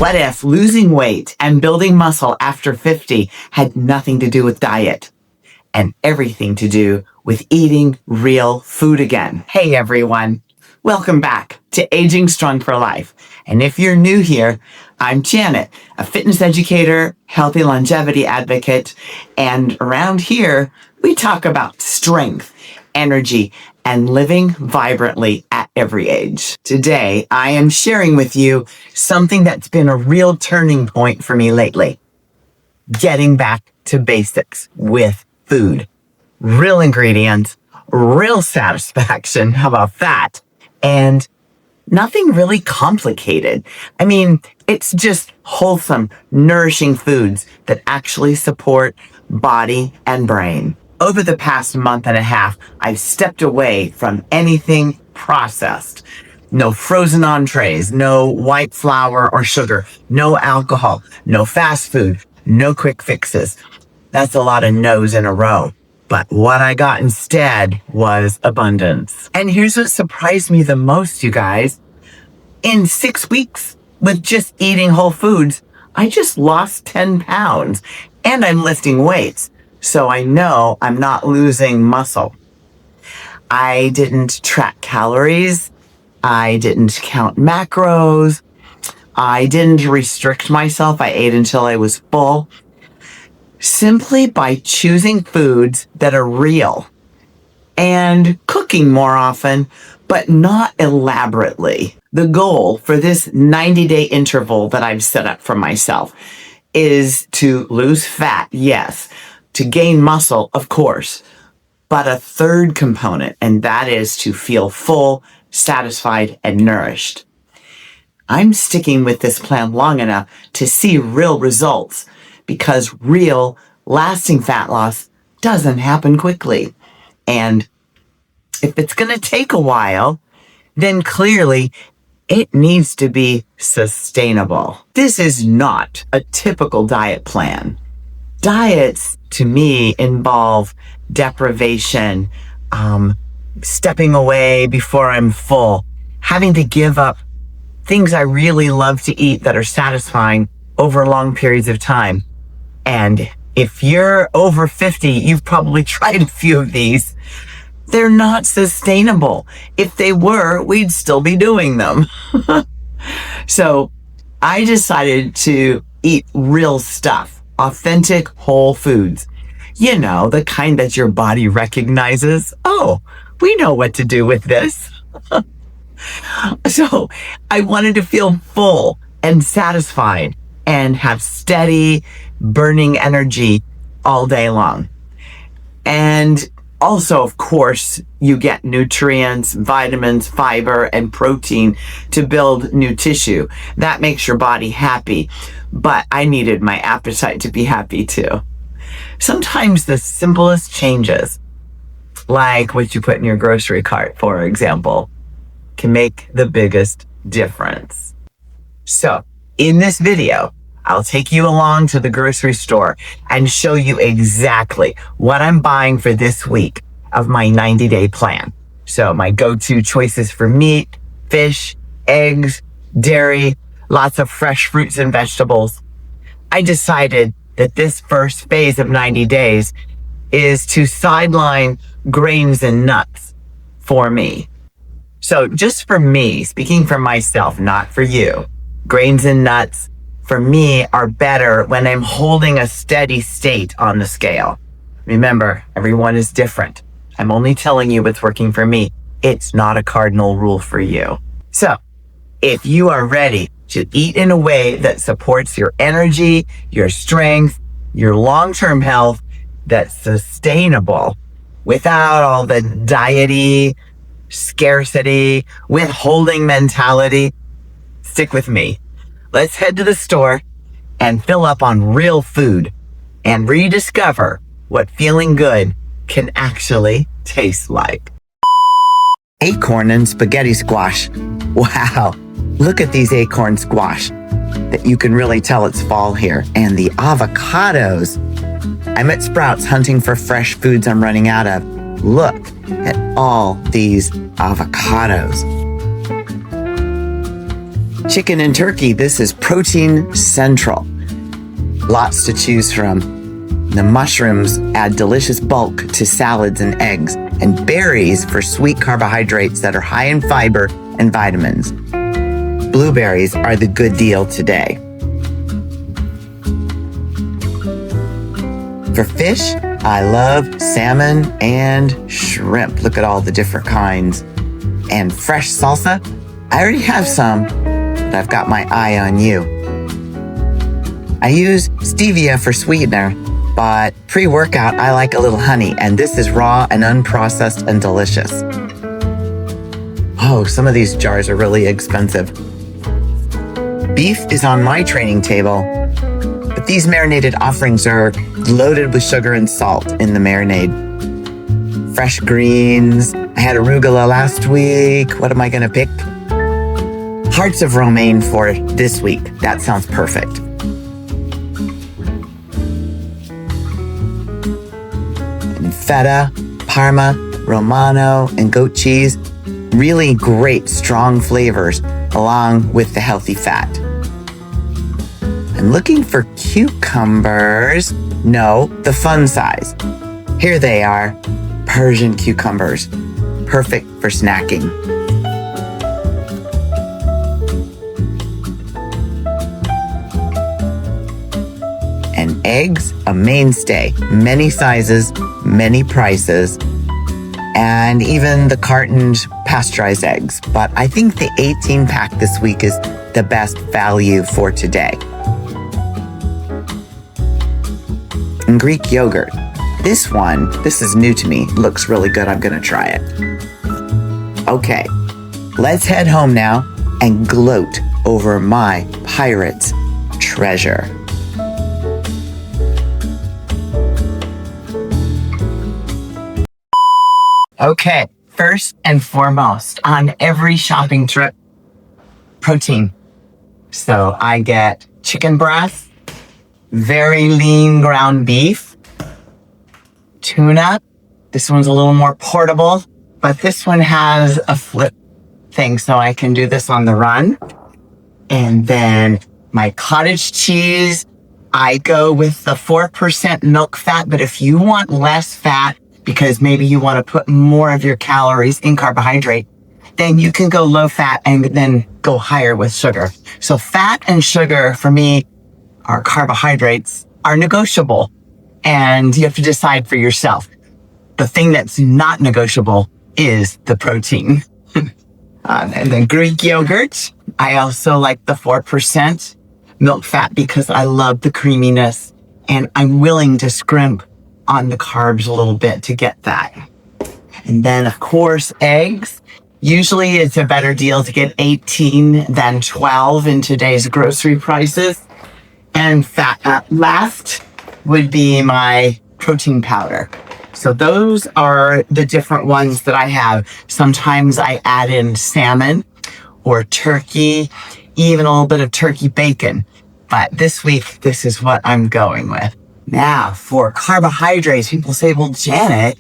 What if losing weight and building muscle after 50 had nothing to do with diet and everything to do with eating real food again? Hey everyone, welcome back to Aging Strong for Life. And if you're new here, I'm Janet, a fitness educator, healthy longevity advocate, and around here, we talk about strength, energy, and living vibrantly at every age. Today, I am sharing with you something that's been a real turning point for me lately. Getting back to basics with food. Real ingredients, real satisfaction. How about that? And nothing really complicated. I mean, it's just wholesome, nourishing foods that actually support body and brain. Over the past month and a half, I've stepped away from anything processed. No frozen entrees, no white flour or sugar, no alcohol, no fast food, no quick fixes. That's a lot of no's in a row. But what I got instead was abundance. And here's what surprised me the most, you guys. In 6 weeks, with just eating whole foods, I just lost 10 pounds and I'm lifting weights. So I know I'm not losing muscle. I didn't track calories. I didn't count macros. I didn't restrict myself. I ate until I was full. Simply by choosing foods that are real and cooking more often, but not elaborately. The goal for this 90-day interval that I've set up for myself is to lose fat, yes, to gain muscle, of course, but a third component, and that is to feel full, satisfied, and nourished. I'm sticking with this plan long enough to see real results because real, lasting fat loss doesn't happen quickly. And if it's going to take a while, then clearly it needs to be sustainable. This is not a typical diet plan. Diets, to me, involve deprivation, stepping away before I'm full, having to give up things I really love to eat that are satisfying over long periods of time. And if you're over 50, you've probably tried a few of these. They're not sustainable. If they were, we'd still be doing them. So I decided to eat real stuff. Authentic whole foods. You know, the kind that your body recognizes. Oh, we know what to do with this. So I wanted to feel full and satisfied and have steady, burning energy all day long. And also, of course, you get nutrients, vitamins, fiber, and protein to build new tissue. That makes your body happy. But I needed my appetite to be happy too. Sometimes the simplest changes, like what you put in your grocery cart, for example, can make the biggest difference. So, in this video, I'll take you along to the grocery store and show you exactly what I'm buying for this week of my 90-day plan. So my go-to choices for meat, fish, eggs, dairy, lots of fresh fruits and vegetables. I decided that this first phase of 90 days is to sideline grains and nuts for me. So just for me, speaking for myself, not for you, grains and nuts for me are better when I'm holding a steady state on the scale. Remember, everyone is different. I'm only telling you what's working for me. It's not a cardinal rule for you. So, if you are ready to eat in a way that supports your energy, your strength, your long-term health, that's sustainable without all the diety, scarcity, withholding mentality, stick with me. Let's head to the store and fill up on real food and rediscover what feeling good can actually taste like. Acorn and spaghetti squash. Wow, look at these acorn squash. That you can really tell it's fall here. And the avocados. I'm at Sprouts hunting for fresh foods I'm running out of. Look at all these avocados. Chicken and turkey, this is protein central. Lots to choose from. The mushrooms add delicious bulk to salads and eggs, and berries for sweet carbohydrates that are high in fiber and vitamins. Blueberries are the good deal today. For fish, I love salmon and shrimp. Look at all the different kinds. And fresh salsa, I already have some, but I've got my eye on you. I use stevia for sweetener, but pre-workout, I like a little honey, and this is raw and unprocessed and delicious. Oh, some of these jars are really expensive. Beef is on my training table, but these marinated offerings are loaded with sugar and salt in the marinade. Fresh greens. I had arugula last week. What am I gonna pick? Hearts of romaine for this week. That sounds perfect. Feta, Parma, Romano, and goat cheese. Really great, strong flavors along with the healthy fat. I'm looking for cucumbers. No, the fun size. Here they are, Persian cucumbers. Perfect for snacking. And eggs, a mainstay. Many sizes, many prices, and even the cartoned pasteurized eggs. But I think the 18-pack this week is the best value for today. And Greek yogurt. This is new to me. Looks really good. I'm gonna try it. Okay, let's head home now and gloat over my pirate's treasure. Okay, first and foremost, on every shopping trip, protein. So I get chicken breast, very lean ground beef, tuna. This one's a little more portable, but this one has a flip thing, so I can do this on the run. And then my cottage cheese, I go with the 4% milk fat, but if you want less fat, because maybe you want to put more of your calories in carbohydrate, then you can go low fat and then go higher with sugar. So fat and sugar for me, our carbohydrates, are negotiable, and you have to decide for yourself. The thing that's not negotiable is the protein. And then Greek yogurt, I also like the 4% milk fat because I love the creaminess, and I'm willing to scrimp on the carbs a little bit to get that. And then of course, eggs. Usually it's a better deal to get 18 than 12 in today's grocery prices. And fat, last would be my protein powder. So those are the different ones that I have. Sometimes I add in salmon or turkey, even a little bit of turkey bacon. But this week, this is what I'm going with. Now, for carbohydrates, people say, well, Janet,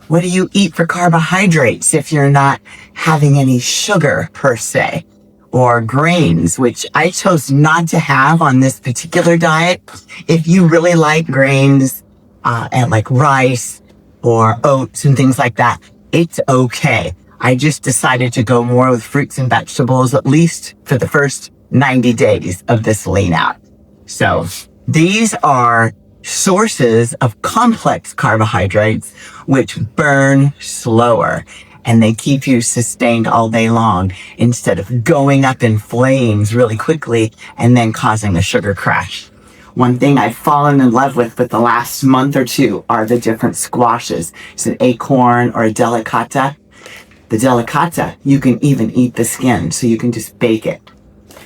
what do you eat for carbohydrates if you're not having any sugar per se, or grains, which I chose not to have on this particular diet? If you really like grains and like rice or oats and things like that, it's okay. I just decided to go more with fruits and vegetables, at least for the first 90 days of this lean out. So these are sources of complex carbohydrates which burn slower, and they keep you sustained all day long instead of going up in flames really quickly and then causing a sugar crash. One thing I've fallen in love with the last month or two are the different squashes. It's an acorn or a delicata. The delicata, you can even eat the skin, so you can just bake it.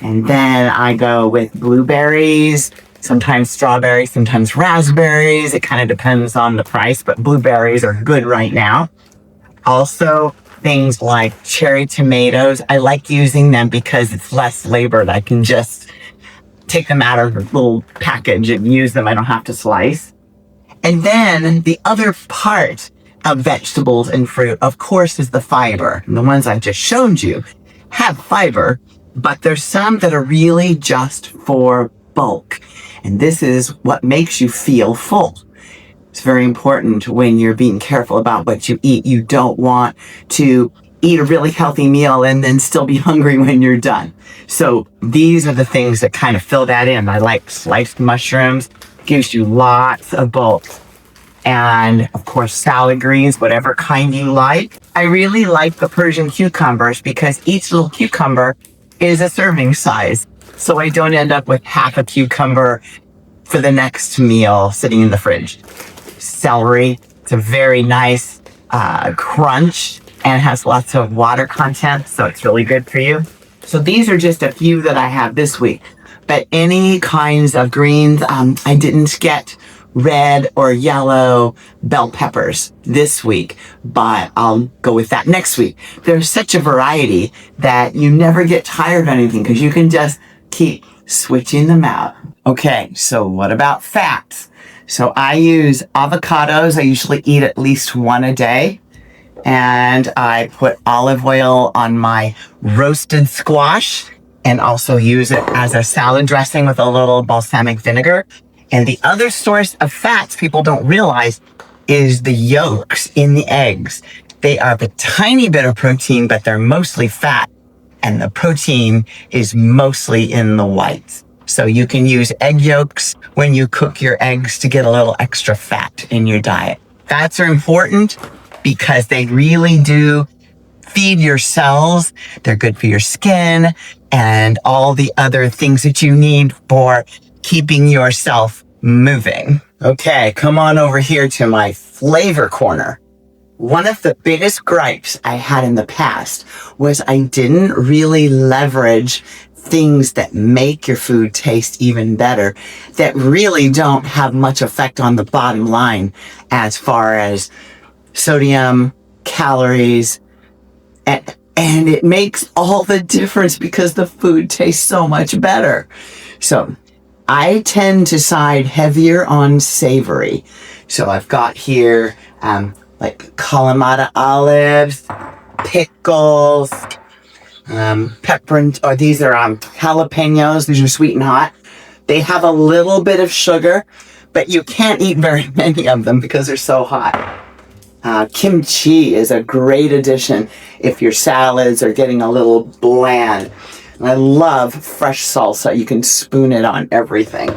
And then I go with blueberries, sometimes strawberries, sometimes raspberries. It kind of depends on the price, but blueberries are good right now. Also, things like cherry tomatoes. I like using them because it's less labored. I can just take them out of the little package and use them. I don't have to slice. And then the other part of vegetables and fruit, of course, is the fiber. And the ones I've just shown you have fiber, But there's some that are really just for bulk. And this is what makes you feel full. It's very important when you're being careful about what you eat. You don't want to eat a really healthy meal and then still be hungry when you're done. So these are the things that kind of fill that in. I like sliced mushrooms, gives you lots of bulk. And of course, salad greens, whatever kind you like. I really like the Persian cucumbers because each little cucumber is a serving size. So I don't end up with half a cucumber for the next meal sitting in the fridge. Celery, it's a very nice crunch and has lots of water content, so it's really good for you. So these are just a few that I have this week. But any kinds of greens, I didn't get red or yellow bell peppers this week, but I'll go with that next week. There's such a variety that you never get tired of anything because you can just keep switching them out. Okay, so what about fats? So I use avocados. I usually eat at least one a day. And I put olive oil on my roasted squash and also use it as a salad dressing with a little balsamic vinegar. And the other source of fats people don't realize is the yolks in the eggs. They have a tiny bit of protein, but they're mostly fat. And the protein is mostly in the whites. So you can use egg yolks when you cook your eggs to get a little extra fat in your diet. Fats are important because they really do feed your cells. They're good for your skin and all the other things that you need for keeping yourself moving. Okay, come on over here to my flavor corner. One of the biggest gripes I had in the past was I didn't really leverage things that make your food taste even better, that really don't have much effect on the bottom line as far as sodium, calories, and it makes all the difference because the food tastes so much better. So I tend to side heavier on savory. So I've got here like Kalamata olives, pickles, pepper, or these are jalapenos. These are sweet and hot. They have a little bit of sugar, but you can't eat very many of them because they're so hot. Kimchi is a great addition if your salads are getting a little bland. And I love fresh salsa. You can spoon it on everything.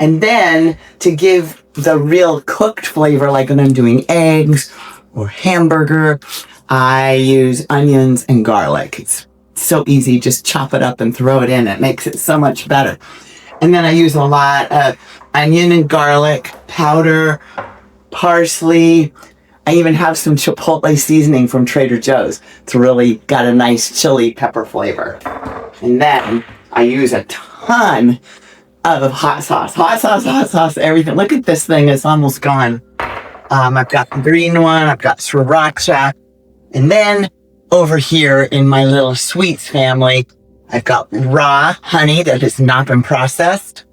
And then to give the real cooked flavor, like when I'm doing eggs or hamburger, I use onions and garlic. It's so easy. Just chop it up and throw it in. It makes it so much better. And then I use a lot of onion and garlic powder, parsley. I even have some chipotle seasoning from Trader Joe's. It's really got a nice chili pepper flavor. And then I use a ton of hot sauce, everything. Look at this thing. It's almost gone. I've got the green one. I've got sriracha. And then over here in my little sweets family, I've got raw honey that has not been processed.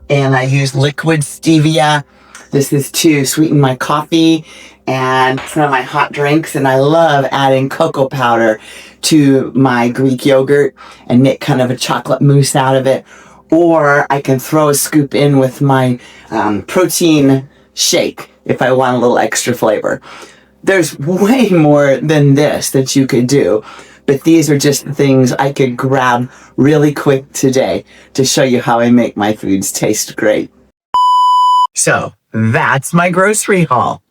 And I use liquid stevia. This is to sweeten my coffee and some of my hot drinks. And I love adding cocoa powder to my Greek yogurt and make kind of a chocolate mousse out of it. Or I can throw a scoop in with my protein shake if I want a little extra flavor. There's way more than this that you could do, but these are just the things I could grab really quick today to show you how I make my foods taste great. So that's my grocery haul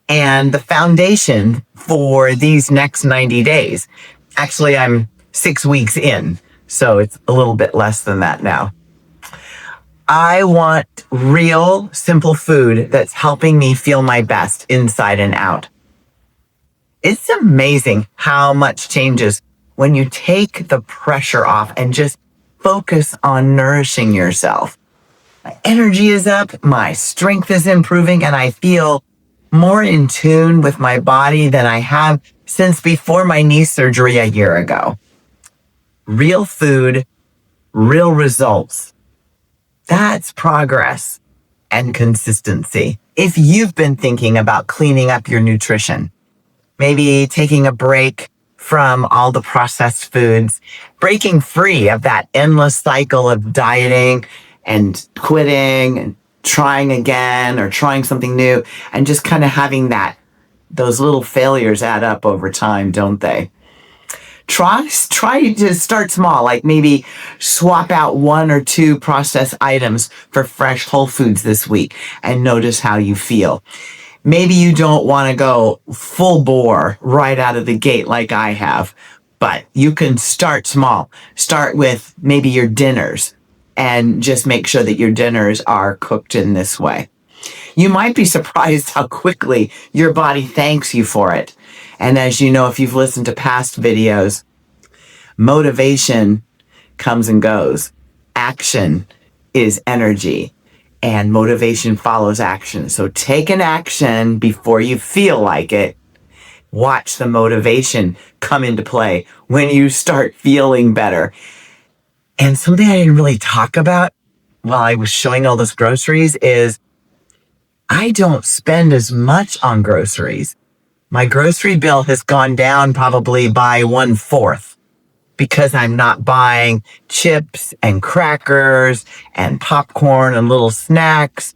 and the foundation for these next 90 days. Actually, I'm 6 weeks in, so it's a little bit less than that now. I want real, simple food that's helping me feel my best inside and out. It's amazing how much changes when you take the pressure off and just focus on nourishing yourself. My energy is up, my strength is improving, and I feel more in tune with my body than I have since before my knee surgery a year ago. Real food, real results. That's progress and consistency. If you've been thinking about cleaning up your nutrition, maybe taking a break from all the processed foods, breaking free of that endless cycle of dieting and quitting and trying again or trying something new, and just kind of having those little failures add up over time, don't they? Try to start small, like maybe swap out 1 or 2 processed items for fresh whole foods this week and notice how you feel. Maybe you don't want to go full bore right out of the gate like I have, but you can start small. Start with maybe your dinners and just make sure that your dinners are cooked in this way. You might be surprised how quickly your body thanks you for it. And as you know, if you've listened to past videos, motivation comes and goes. Action is energy, and motivation follows action. So take an action before you feel like it. Watch the motivation come into play when you start feeling better. And something I didn't really talk about while I was showing all those groceries is I don't spend as much on groceries. My grocery bill has gone down probably by 1/4 because I'm not buying chips and crackers and popcorn and little snacks.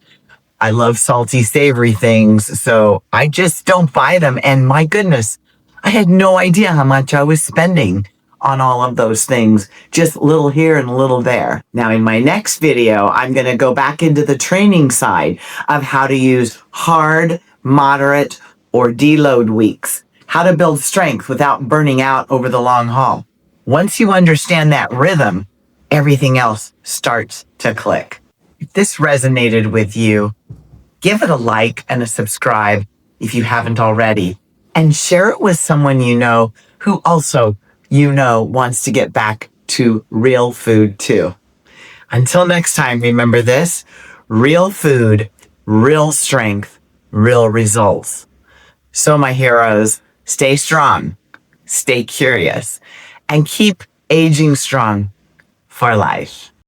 I love salty, savory things, so I just don't buy them. And my goodness, I had no idea how much I was spending on all of those things, just a little here and a little there. Now, in my next video, I'm going to go back into the training side of how to use hard, moderate, or deload weeks, how to build strength without burning out over the long haul. Once you understand that rhythm, everything else starts to click. If this resonated with you, give it a like and a subscribe if you haven't already, and share it with someone you know who also, wants to get back to real food too. Until next time, remember this: real food, real strength, real results. So my heroes, stay strong, stay curious, and keep aging strong for life.